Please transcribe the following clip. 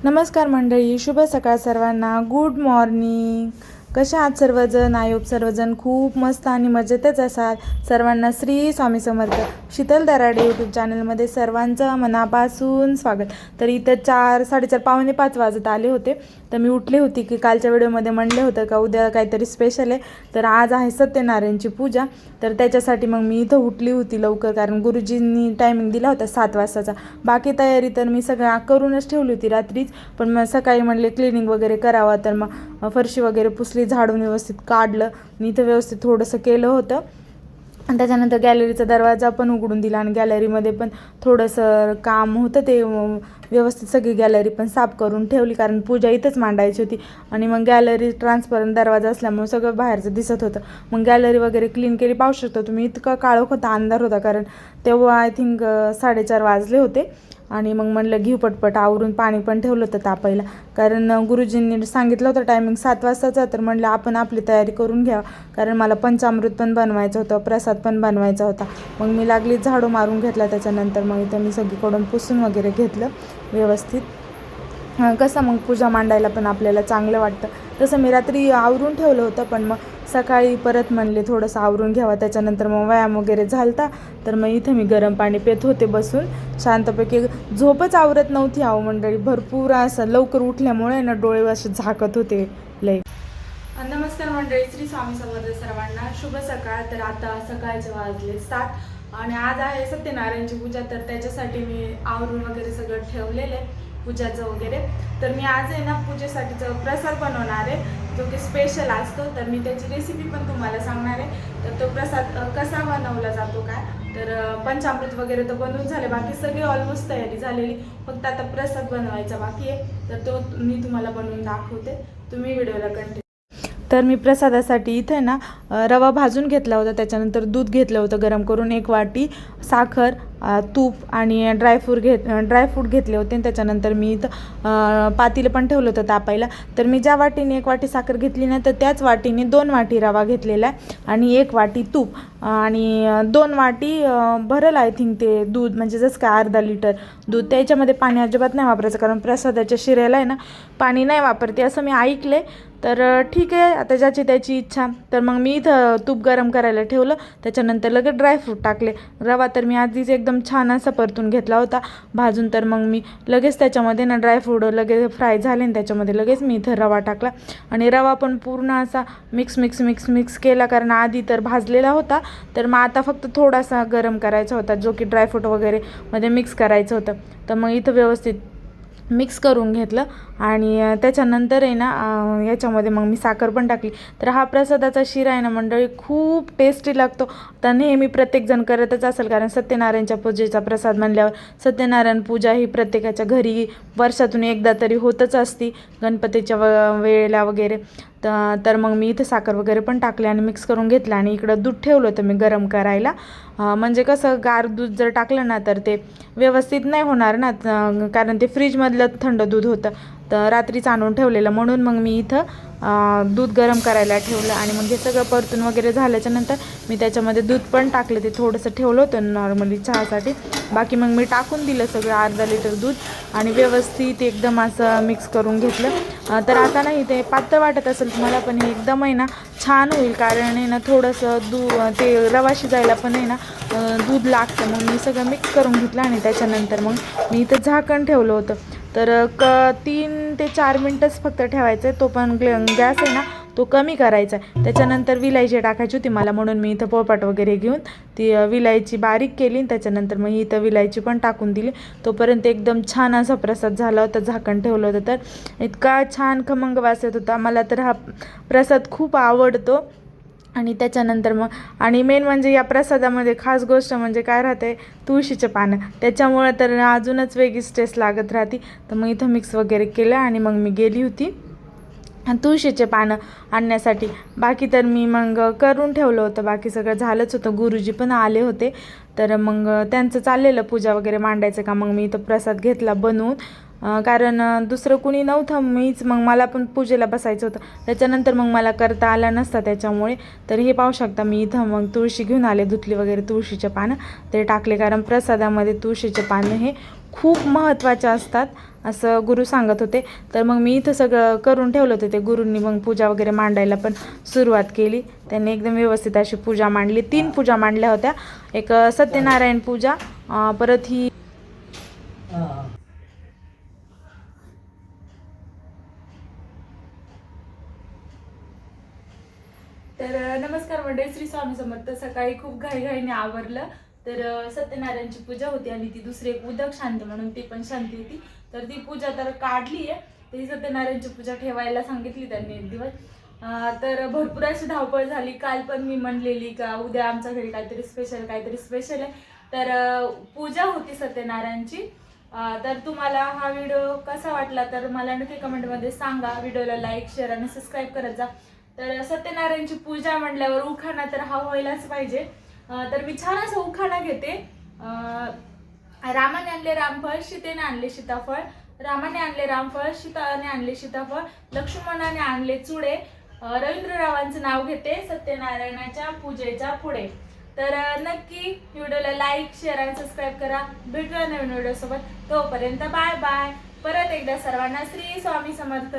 नमस्कार मंडळी, शुभ सकाळ सर्वांना. Good morning. कशा आहात सर्वजण? आय होप सर्वजण खूप मस्त आणि मजेतच असाल. सर्वांना श्री स्वामी समर्थ. शीतल दराडे यूट्यूब चॅनलमध्ये सर्वांचं मनापासून स्वागत. तर इथं 4:30 पावणे 5 वाजत आले होते. तर मी उठले होती की कालच्या व्हिडिओमध्ये म्हणले होतं का उद्या काहीतरी स्पेशल आहे. तर आज आहे सत्यनारायणची पूजा. तर त्याच्यासाठी मग मी इथं उठली होती लवकर, कारण गुरुजींनी टायमिंग दिला होता 7 वाजताचा. बाकी तयारी तर मी सगळं करूनच ठेवली होती रात्रीच. पण मग सकाळी म्हणले क्लिनिंग वगैरे करावं, तर मग फरशी वगैरे पुसली, झाडून व्यवस्थित काढलं आणि इथं व्यवस्थित थोडंसं केलं होतं. आणि त्याच्यानंतर गॅलरीचा दरवाजा पण उघडून दिला आणि गॅलरीमध्ये पण थोडंसं काम होतं, ते व्यवस्थित सगळी गॅलरी पण साफ करून ठेवली, कारण पूजा इथंच मांडायची होती. आणि मग गॅलरी ट्रान्सपरंट दरवाजा असल्यामुळे सगळं बाहेरचं दिसत होतं. मग गॅलरी वगैरे क्लीन केली. पाहू शकतो तुम्ही, इतका काळोख होता, अंधार होता, कारण तेव्हा आय थिंक 4:30 वाजले होते. आणि मग म्हणलं घेऊ पटपट आवरून. पाणी पण ठेवलं होतं तापायला, कारण गुरुजींनी सांगितलं होतं टायमिंग 7 वाजताचा. तर म्हणलं आपण आपली तयारी करून घ्या, कारण मला पंचामृत पण बनवायचं होतं, प्रसाद पण बनवायचा होता. मग मी लागली झाडू मारून घेतला. त्याच्यानंतर मग इथं मी सगळीकडून पुसून वगैरे घेतलं व्यवस्थित. कसं मग पूजा मांडायला पण आपल्याला चांगलं वाटतं. तसं मी रात्री आवरून ठेवलं होतं, पण मग सकाळी परत म्हणले थोडंसं आवरून घ्यावं. त्याच्यानंतर मग व्यायाम वगैरे झालता. तर मग इथं मी गरम पाणी पित होते बसून शांतपैकी. झोपच आवरत नव्हती आहो मंडळी. भरपूर असं लवकर उठल्यामुळे ना डोळे असे झाकत होते लय. नमस्कार मंडळी, श्री स्वामी समर्थ सर्वांना. शुभ सकाळ. तर आता सकाळचे वाजले 7 आणि आज आहे सत्यनारायणची पूजा. तर त्याच्यासाठी मी आवरून वगैरे सगळं ठेवलेलं आहे पूजाचं वगैरे. तर मी आज आहे ना पूजेसाठीचं प्रसाद बनवणार आहे, जो की स्पेशल असतो. तर मी त्याची रेसिपी पण तुम्हाला सांगणार आहे. तर तो प्रसाद कसा बनवला जातो काय, तर पंचामृत वगैरे तर बनवून झाले, बाकी सगळी ऑलमोस्ट तयारी झालेली, फक्त आता प्रसाद बनवायचा बाकी आहे. तर तो मी तुम्हाला बनवून दाखवते, तुम्ही व्हिडिओला कंटिन्यू. तर मी प्रसादासाठी इथे ना रवा भाजून घेतला होता. त्याच्यानंतर दूध घेतलं होतं गरम करून, 1 वाटी साखर, तूप आणि ड्रायफ्रूट घेतले होते. आणि त्याच्यानंतर मी इथं पातेलं पण ठेवलं होतं तापायला. तर मी ज्या वाटीने 1 वाटी साखर घेतली ना, तर त्याच वाटीने 2 वाटी रवा घेतलेला आहे आणि 1 वाटी तूप आणि 2 वाटी भरल आय थिंक ते दूध, म्हणजे जसं काय अर्धा लिटर दूध. त्याच्यामध्ये पाणी अजिबात नाही वापरायचं, कारण प्रसादाच्या शिऱ्याला आहे ना पाणी नाही वापरते असं मी ऐकले. तर ठीक आहे, आता ज्याची त्याची इच्छा. तर मग मी इथं तूप गरम करायला ठेवलं. त्याच्यानंतर लगेच ड्रायफ्रूट टाकले. रवा तर मी आधीच एकदम छान असा परतून घेतला होता भाजून. तर मग मी लगेच त्याच्यामध्ये ना ड्रायफ्रूट लगेच फ्राय झाले आणि त्याच्यामध्ये लगेच मी इथं रवा टाकला. आणि रवा पण पूर्ण असा मिक्स केला, कारण आधी तर भाजलेला होता. तर मग आता फक्त थोडासा गरम करायचा होता, जो की ड्रायफ्रूट वगैरे मध्ये मिक्स करायचं होतं. तर मग इथं व्यवस्थित मिक्स करून घेतलं आणि त्याच्यानंतर आहे ना याच्यामध्ये मग मी साखर पण टाकली. तर हा प्रसादाचा शिरा आहे ना मंडळी, खूप टेस्टी लागतो. तर नेहमी प्रत्येकजण करतच असेल, कारण सत्यनारायणच्या पूजेचा प्रसाद म्हणल्यावर सत्यनारायण पूजा ही प्रत्येकाच्या घरी वर्षातून एकदा तरी होतच असती, गणपतीच्या वेळेला वगैरे. तर मग मी इथे साखर वगैरे पण टाकले आणि मिक्स करून घेतलं. आणि इकडं दूध ठेवलं होतं मी गरम करायला. म्हणजे कसं गार दूध जर टाकलं ना तर ते व्यवस्थित नाही होणार ना, कारण ते फ्रीजमधलं थंड दूध होतं, तर रात्रीच आणून ठेवलेलं. म्हणून मग मी इथं दूध गरम करायला ठेवलं. आणि मग हे सगळं परतून वगैरे झाल्याच्यानंतर मी त्याच्यामध्ये दूध पण टाकलं. ते थोडंसं ठेवलं होतं नॉर्मली चहासाठी. बाकी मग मी टाकून दिलं सगळं अर्धा लिटर दूध आणि व्यवस्थित एकदम असं मिक्स करून घेतलं. तर आता नाही ते पातळ वाटत असेल तुम्हाला, पण हे एकदम आहे ना छान होईल, कारण आहे ना थोडंसं ते रवा शिजायला पण आहे ना दूध लागतं. मग मी सगळं मिक्स करून घेतलं आणि त्याच्यानंतर मग मी इथं झाकण ठेवलं होतं. तर 3 ते 4 मिनटंच फक्त ठेवायचं आहे. तो पण गॅस आहे ना तो कमी करायचा आहे. त्याच्यानंतर विलायची टाकायची होती मला, म्हणून मी इथं पोळपाट वगैरे घेऊन ती विलायची बारीक केली. त्याच्यानंतर मग इथं विलायची पण टाकून दिली. तोपर्यंत एकदम छान असा प्रसाद झाला होता. झाकण ठेवलं होतं तर इतका छान खमंग वास येत होता. मला तर हा प्रसाद खूप आवडतो. आणि त्याच्यानंतर मग आणि मेन म्हणजे या प्रसादामध्ये खास गोष्ट म्हणजे काय राहते, तुळशीचे पानं. त्याच्यामुळे तर अजूनच वेगळीच टेस्ट लागत राहते. तर मग इथं मिक्स वगैरे केलं आणि मग मी गेली होती तुळशीचे पानं आणण्यासाठी. बाकी तर मी मग करून ठेवलं होतं, बाकी सगळं झालंच होतं. गुरुजी पण आले होते, तर मग त्यांचं चाललेलं पूजा वगैरे मांडायचं का. मग मी इथं प्रसाद घेतला बनवून कारण दुसरं कुणी नव्हतं, मीच मग मला पण पूजेला बसायचं होतं. त्याच्यानंतर मग मला करता आला नसता त्याच्यामुळे. तर हे पाहू शकता मी इथं मग तुळशी घेऊन आले, धुतली वगैरे तुळशीचे पानं ते टाकले, कारण प्रसादामध्ये तुळशीचे पानं हे खूप महत्त्वाचे असतात असं गुरु सांगत होते. तर मग मी इथं सगळं करून ठेवलं होतं. ते गुरूंनी मग पूजा वगैरे मांडायला पण सुरुवात केली. त्यांनी एकदम व्यवस्थित अशी पूजा मांडली. 3 पूजा मांडल्या होत्या. एक सत्यनारायण पूजा, परत ही तर नमस्कार मंडळी, श्री स्वामी समर्थ. सकाळी खूप घाईघाईने आवरलं. तर सत्यनारायणची पूजा होती आणि ती दुसरी एक उदक शांती म्हणून ती पण शांती होती. तर ती पूजा तर काढली आहे. ती सत्यनारायणची पूजा ठेवायला सांगितली त्यांनी एक दिवस. तर भरपूर अशी धावपळ झाली. काल पण मी म्हणलेली का उद्या आमच्या घरी काहीतरी स्पेशल आहे. तर पूजा होती सत्यनारायणची. तर तुम्हाला हा व्हिडिओ कसा वाटला तर मला नक्की कमेंटमध्ये सांगा. व्हिडिओला लाईक, शेअर आणि सबस्क्राईब करत जा. तर सत्यनारायणची पूजा म्हटल्यावर उखाणा तर हा व्हायलाच पाहिजे. तर मी छान असं उखाणा घेते. रामाने आणले रामफळ, सीतेने आणले सीताफळ. रामाने आणले रामफळ, सीताने आणले सीताफळ. लक्ष्मणाने आणले चुडे. रवींद्ररावांचं नाव घेते सत्यनारायणाच्या पूजेच्या पुढे. तर नक्की व्हिडिओला लाईक, शेअर आणि सबस्क्राईब करा. भेटूया नवीन व्हिडिओ सोबत. तोपर्यंत बाय बाय. परत एकदा सर्वांना श्री स्वामी समर्थ.